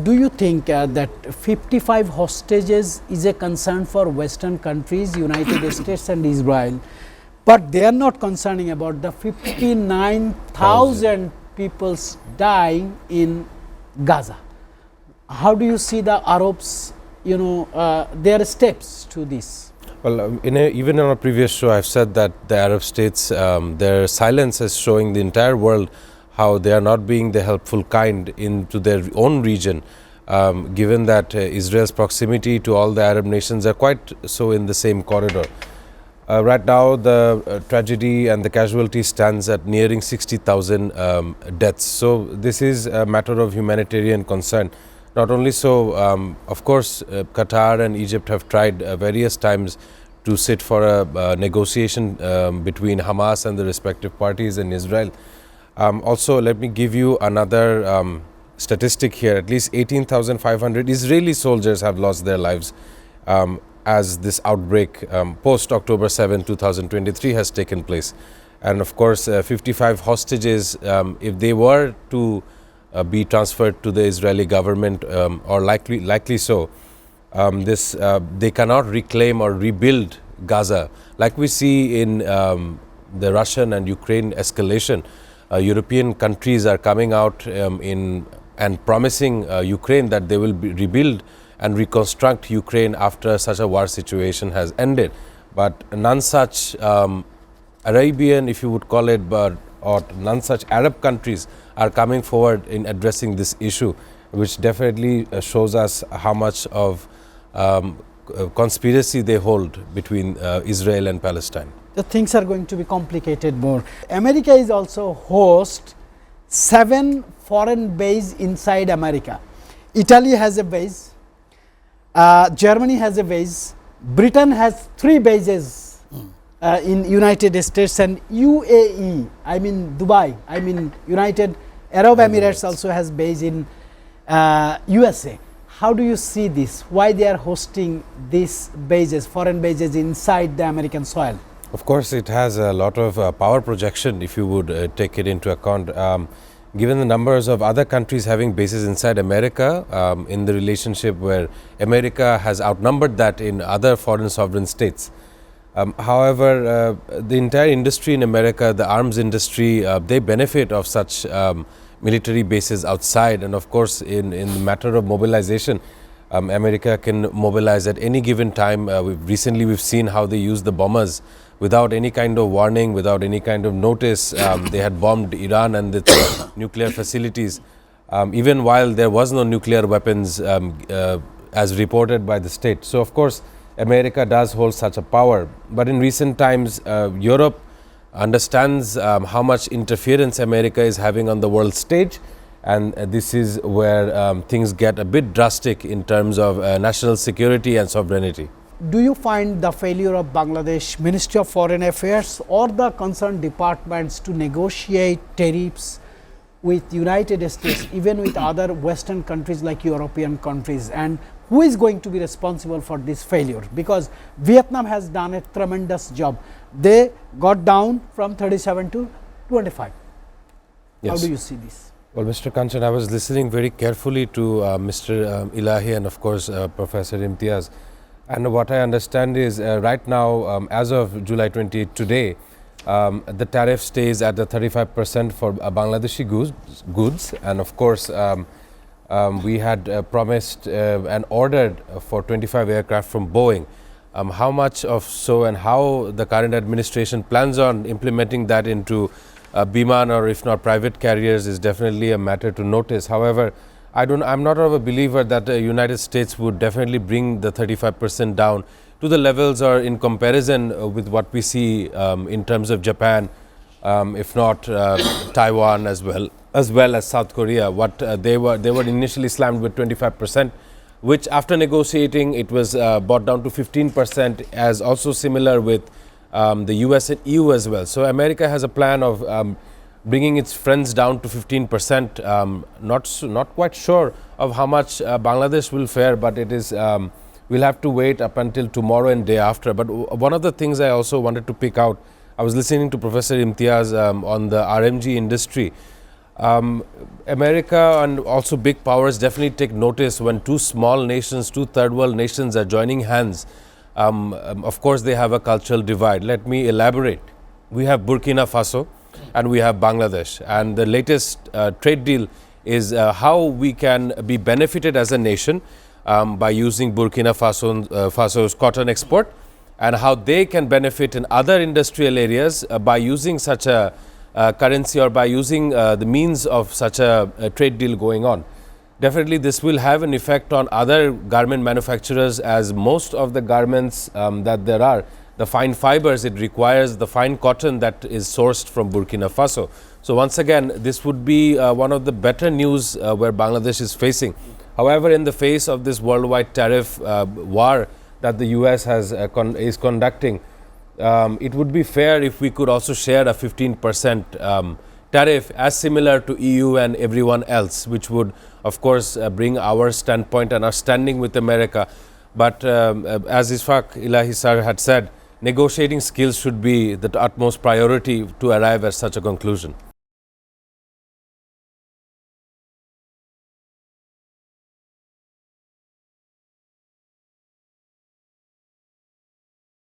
do you think that 55 hostages is a concern for Western countries, United States and Israel, but they are not concerning about the 59,000 people dying in Gaza? How do you see the Arabs, their steps to this? Well, even on a previous show, I've said that the Arab states, their silence is showing the entire world how they are not being the helpful kind into their own region, given that Israel's proximity to all the Arab nations are quite so in the same corridor. Right now, the tragedy and the casualty stands at nearing 60,000 deaths. So this is a matter of humanitarian concern. Not only so, of course, Qatar and Egypt have tried various times to sit for a negotiation between Hamas and the respective parties in Israel. Also, let me give you another statistic here. At least 18,500 Israeli soldiers have lost their lives as this outbreak post-October 7, 2023 has taken place. And of course, 55 hostages, if they were to be transferred to the Israeli government or likely so, they cannot reclaim or rebuild Gaza. Like we see in the Russian and Ukraine escalation, European countries are coming out and promising Ukraine that they will rebuild and reconstruct Ukraine after such a war situation has ended. But none such Arabian, if you would call it, or none such Arab countries are coming forward in addressing this issue, which definitely shows us how much of conspiracy they hold between Israel and Palestine. The things are going to be complicated more. America is also host 7 foreign bases inside America. Italy has a base, Germany has a base, Britain has 3 bases in United States, and UAE, I mean Dubai, I mean United Arab Emirates also has base in USA. How do you see this? Why they are hosting these bases, foreign bases inside the American soil? Of course, it has a lot of power projection if you would take it into account. Given the numbers of other countries having bases inside America, in the relationship where America has outnumbered that in other foreign sovereign states. However, the entire industry in America, the arms industry, they benefit of such military bases outside. And of course, in the matter of mobilization, America can mobilize at any given time. Recently, we've seen how they use the bombers without any kind of warning, without any kind of notice. They had bombed Iran and its nuclear facilities, even while there was no nuclear weapons as reported by the state. So, of course, America does hold such a power. But in recent times, Europe understands how much interference America is having on the world stage. And this is where things get a bit drastic in terms of national security and sovereignty. Do you find the failure of Bangladesh Ministry of Foreign Affairs or the concerned departments to negotiate tariffs with United States, even with other Western countries like European countries, and who is going to be responsible for this failure? Because Vietnam has done a tremendous job. They got down from 37 to 25. Yes. How do you see this? Well, Mr. Kanchan, I was listening very carefully to Mr. Ilahi and of course Professor Imtiaz. And what I understand is right now, as of July 28 today, the tariff stays at the 35% for Bangladeshi goods. And of course, we had promised and ordered for 25 aircraft from Boeing. How much of so and how the current administration plans on implementing that into Biman or if not private carriers is definitely a matter to notice. However, I'm not of a believer that the United States would definitely bring the 35% down to the levels or in comparison with what we see in terms of Japan, if not Taiwan as well as South Korea. What they were initially slammed with 25%, which after negotiating it was brought down to 15%, as also similar with the US and EU as well. So America has a plan of bringing its friends down to 15%. Not quite sure of how much Bangladesh will fare, but it is we'll have to wait up until tomorrow and day after. But one of the things I also wanted to pick out, I was listening to Professor Imtiaz on the RMG industry. America and also big powers definitely take notice when two small nations, two third world nations are joining hands. Of course, they have a cultural divide. Let me elaborate. We have Burkina Faso and we have Bangladesh, and the latest trade deal is how we can be benefited as a nation by using Burkina Faso's cotton export, and how they can benefit in other industrial areas by using such a currency or by using the means of such a trade deal going on. Definitely this will have an effect on other garment manufacturers, as most of the garments that there are, the fine fibers, it requires the fine cotton that is sourced from Burkina Faso. So once again, this would be one of the better news where Bangladesh is facing. However, in the face of this worldwide tariff war that the US is conducting, it would be fair if we could also share a 15% tariff as similar to EU and everyone else, which would of course bring our standpoint and our standing with America. But as Ishfaq Ilahi sir had said, negotiating skills should be the utmost priority to arrive at such a conclusion.